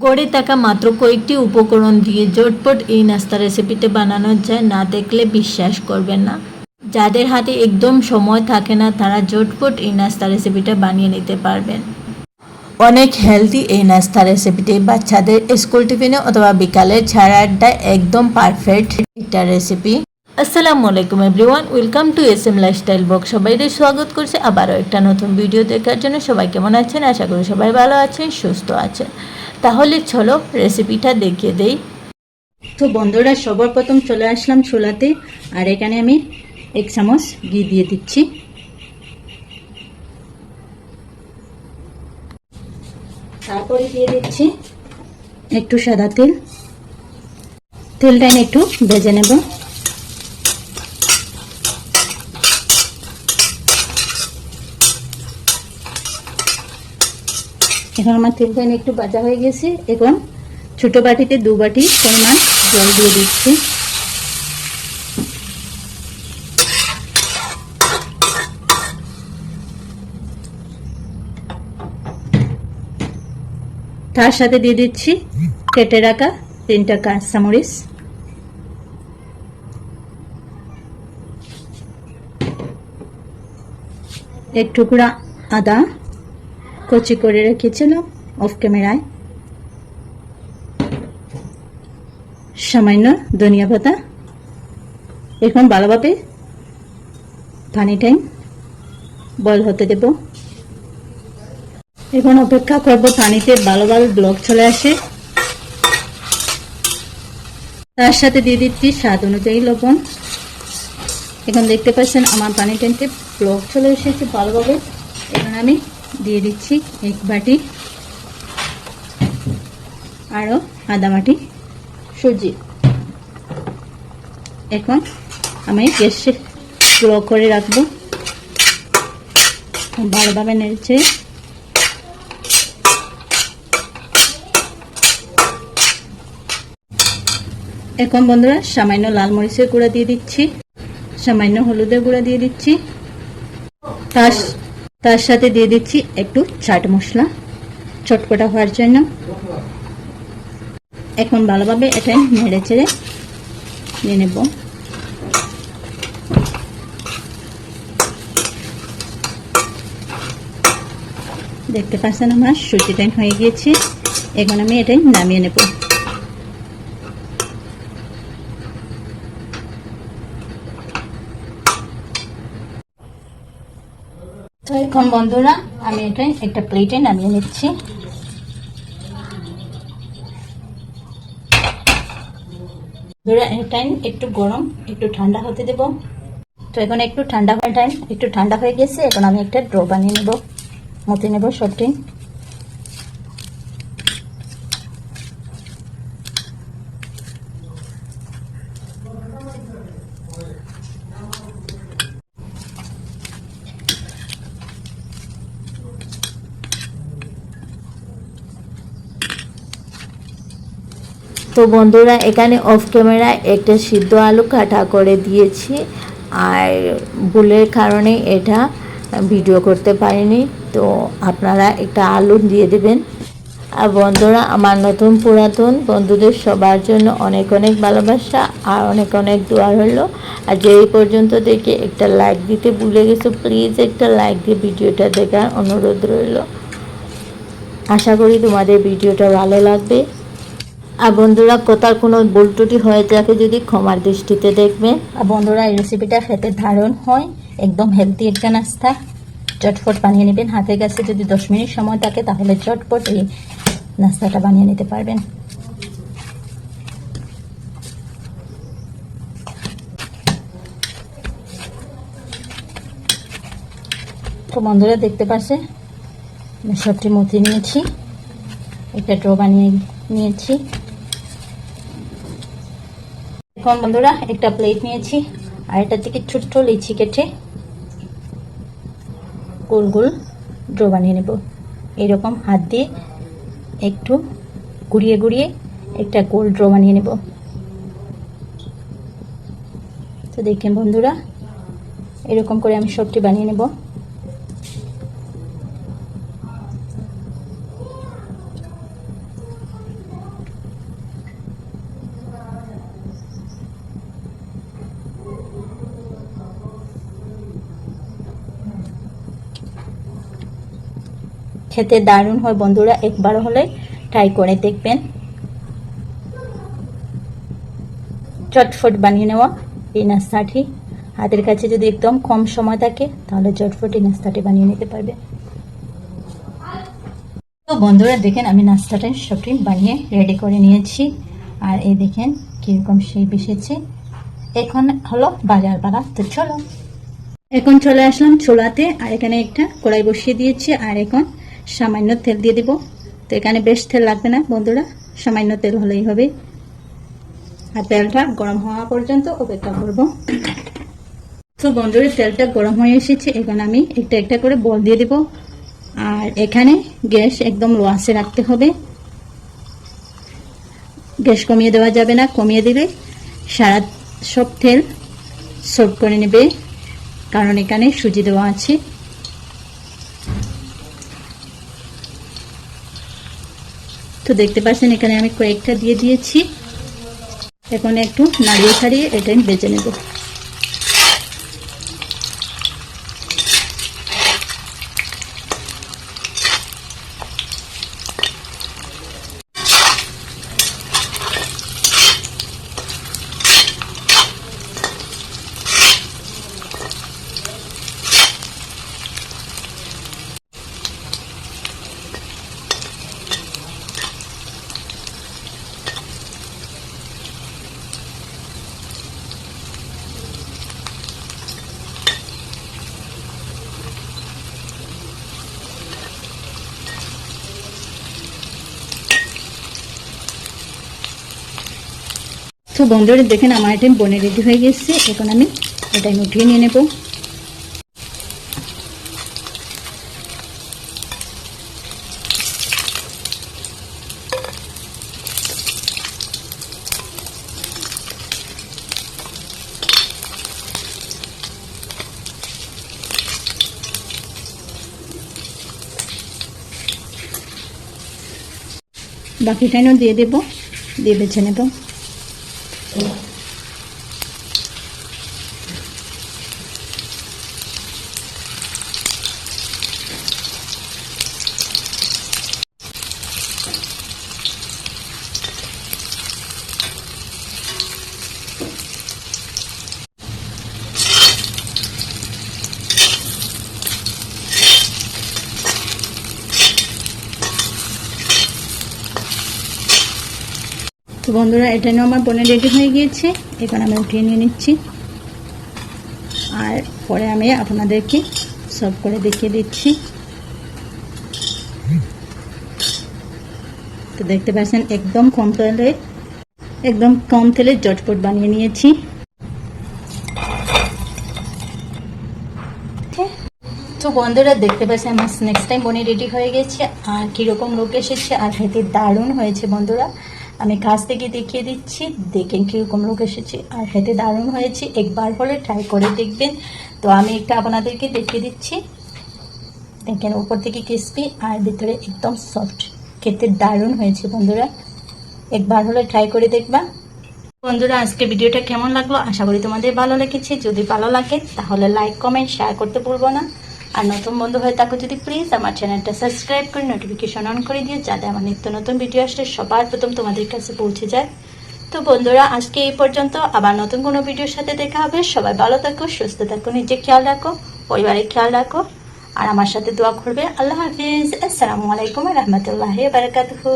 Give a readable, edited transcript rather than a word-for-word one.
গড়ে থাকা মাত্র কয়েকটি উপকরণ দিয়ে ঝটপট এই নাস্তা রেসিপিটি বানানো যায়, না দেখলে বিশ্বাস করবেন না। যাদের হাতে একদম সময় থাকে না তারা ঝটপট এই নাস্তা রেসিপিটা বানিয়ে নিতে পারবেন। অনেক হেলদি এই নাস্তা রেসিপিটি বাচ্চাদের স্কুল টিফিনে অথবা বিকালের ছাড়া আড্ডায় একদম পারফেক্ট একটা রেসিপি। আসসালামু আলাইকুম everyone, welcome to SM lifestyle blog. সবাইদের স্বাগত করছে আবারও একটা নতুন ভিডিও দেখার জন্য। সবাই কেমন আছেন? আশা করি সবাই ভালো আছেন, সুস্থ আছেন। তাহলে চলো রেসিপিটা দেখিয়ে দেই। তো বন্ধুরা, সবার প্রথম চলে আসলাম চুলাতে, আর এখানে আমি 1 চামচ ঘি দিয়ে দিচ্ছি। তারপরে দিয়ে দিচ্ছি একটু সাদা তেল। তেলটা একটু ভেজে নেব। এখন আমার তেলটা একটু ভাজা হয়ে গেছে। এখন ছোট বাটিতে 2 বাটি পরিমাণ জল দিয়ে দিচ্ছি। তার সাথে দিয়ে দিচ্ছি কেটে রাখা 3টা কাঁচামরিচ, এক টুকরা আদা কুচি করে রেখেছিলাম অফ ক্যামেরায়, সামান্য ধনিয়া পাতা। এখন ভালোভাবে পানিটাই বয়েল হতে দেব। এখন অপেক্ষা করব পানিতে ভালোভাবে ব্লক চলে আসে। তার সাথে দিয়ে দিচ্ছি স্বাদ অনুযায়ী লবণ। এখন দেখতে পাচ্ছেন আমার পানি ট্যাঙ্কে ব্লক চলে এসেছে ভালোভাবে। এখন আমি দিয়ে দিচ্ছি 1 বাটি আরও আধা বাটি সুজি। এখন আমি গ্যাসে স্লো করে রাখবো, ভালোভাবে নেড়েছে। এখন বন্ধুরা সামান্য লাল মরিচের গুঁড়া দিয়ে দিচ্ছি, সামান্য হলুদের গুঁড়া দিয়ে দিচ্ছি, তার সাথে দিয়ে দিচ্ছি একটু চাট মশলা চটপটা হওয়ার জন্য। এখন ভালোভাবে এটা নেড়ে চেড়ে নিয়ে নেব। দেখতে পাচ্ছেন আমার সুজিটা হয়ে গিয়েছে। এখন আমি এটাই নামিয়ে নেব। তো এখন বন্ধুরা আমি এটাই একটা প্লেটে নামিয়ে নিচ্ছি। এটাই একটু গরম, একটু ঠান্ডা হতে দেব। তো এখন একটু ঠান্ডা হয়ে গেছে। এখন আমি একটা ড্রো বানিয়ে নেব, মতে নেব সবটি। তো বন্ধুরা এখানে অফ ক্যামেরায় একটা সিদ্ধ আলু কাটা করে দিয়েছি, আর ভুলের কারণে এটা ভিডিও করতে পারিনি। তো আপনারা একটা আলু দিয়ে দেবেন। আর বন্ধুরা, আমার নতুন পুরাতন বন্ধুদের সবার জন্য অনেক অনেক ভালোবাসা আর অনেক অনেক দোয়া রইল। আর যে এই পর্যন্ত দেখে একটা লাইক দিতে ভুলে গেছো, প্লিজ একটা লাইক দিয়ে ভিডিওটা দেখার অনুরোধ রইল। আশা করি তোমাদের ভিডিওটা ভালো লাগবে। আর বন্ধুরা, কথার কোনো ভুল ত্রুটি হয়ে থাকে যদি ক্ষমার দৃষ্টিতে দেখবেন। আর বন্ধুরা, এই রেসিপিটা খেতে দারুণ হয়, একদম হেলদি একটা নাস্তা। চটপট বানিয়ে নেবেন। হাতের কাছে যদি 10 মিনিট সময় থাকে তাহলে চটপট এই নাস্তাটা বানিয়ে নিতে পারবেন। তো বন্ধুরা দেখতে পাচ্ছে সবটি মতি নিয়েছি, একটা ড্রো বানিয়ে নিয়েছি। এখন বন্ধুরা একটা প্লেট নিয়েছি, আর এটা থেকে ছোট ছোট লিচি কেটে গোল গোল ড্রো বানিয়ে নেব। এরকম হাত দিয়ে একটু ঘুরিয়ে ঘুরিয়ে একটা গোল ড্রো বানিয়ে নেব। তো দেখেন বন্ধুরা, এরকম করে আমি সবটি বানিয়ে নেব। খেতে দারুণ হয় বন্ধুরা, একবার হলে ট্রাই করে দেখবেন। চটফট বানিয়ে নেওয়া এই নাস্তাটি, হাতের কাছে যদি একদম কম সময় থাকে তাহলে চটফট এই নাস্তাটি বানিয়ে নিতে পারবে। তো বন্ধুরা দেখেন আমি নাস্তাটা সবটি বানিয়ে রেডি করে নিয়েছি, আর এই দেখেন কীরকম সেই এসেছে। এখন হলো বাজার পালা, তো চলো। এখন চলে আসলাম চুলাতে, আর এখানে একটা কড়াই বসিয়ে দিয়েছি, আর এখন সামান্য তেল দিয়ে দিব। তো এখানে বেশ তেল লাগবে না বন্ধুরা, সামান্য তেল হলেই হবে। আর তেলটা গরম হওয়া পর্যন্ত অপেক্ষা করব। তো বন্ধুরা তেলটা গরম হয়ে এসেছে, এখন আমি একটা একটা করে বল দিয়ে দিব। আর এখানে গ্যাস একদম লো আঁচে রাখতে হবে, গ্যাস কমিয়ে দেওয়া যাবে না, কমিয়ে দিলে সব তেল সোক করে নেবে, কারণ এখানে সুজি দেওয়া আছে। তো দেখতে পাচ্ছেন এখানে আমি কয়েকটা দিয়ে দিয়েছি। এখন একটু নাড়িয়ে ছাড়িয়ে এটা বেজে নেব। তো বন্ধুরা দেখেন আমার এটা বনে রেডি হয়ে গেছে, এখন আমি এটা উঠিয়ে নিয়ে নেব। বাকিটাও দিয়ে দেব, দিয়ে বেছে নেব। তো বন্ধুরা এটা নিয়ে আমার বোনের রেডি হয়ে গিয়েছে, এখন আমি উঠিয়ে নিয়ে নিচ্ছি। আর পরে আমি আপনাদেরকে সার্ভ করে দেখিয়ে দিচ্ছি। তো দেখতে পাচ্ছেন একদম কম তেলে চটপট বানিয়ে নিয়েছি। তো বন্ধুরা দেখতে পাচ্ছেন আমার নেক্সট টাইম বোনে রেডি হয়ে গেছে, আর কীরকম লোক এসেছে, আর খেতে দারুণ হয়েছে বন্ধুরা। আমি কাছ থেকে দেখিয়ে দিচ্ছি, দেখেন কীরকম লোক এসেছে, আর খেতে দারুণ হয়েছে, একবার হলে ট্রাই করে দেখবেন। তো আমি একটা আপনাদেরকে দেখিয়ে দিচ্ছি, দেখেন উপর থেকে ক্রিস্পি আর ভিতরে একদম সফট, খেতে দারুণ হয়েছে বন্ধুরা, একবার হলে ট্রাই করে দেখবা। বন্ধুরা আজকে ভিডিওটা কেমন লাগলো, আশা করি তোমাদের ভালো লেগেছে। যদি ভালো লাগে তাহলে লাইক কমেন্ট শেয়ার করতে ভুলবো না। আর নতুন বন্ধু হয়ে থাকো যদি প্লিজ আমার চ্যানেলটা সাবস্ক্রাইব করে নোটিফিকেশন অন করে দিও, যাতে আমার নিত্য নতুন ভিডিও আসলে সবার প্রথম তোমাদের কাছে পৌঁছে যায়। তো বন্ধুরা আজকে এই পর্যন্ত, আবার নতুন কোনো ভিডিওর সাথে দেখা হবে। সবাই ভালো থাকো, সুস্থ থাকো, নিজে খেয়াল রাখো, পরিবারের খেয়াল রাখো, আর আমার সাথে দোয়া করবে। আল্লাহ হাফিজ। আসসালামু আলাইকুম রহমতুল্লাহ বারাকাতুহু।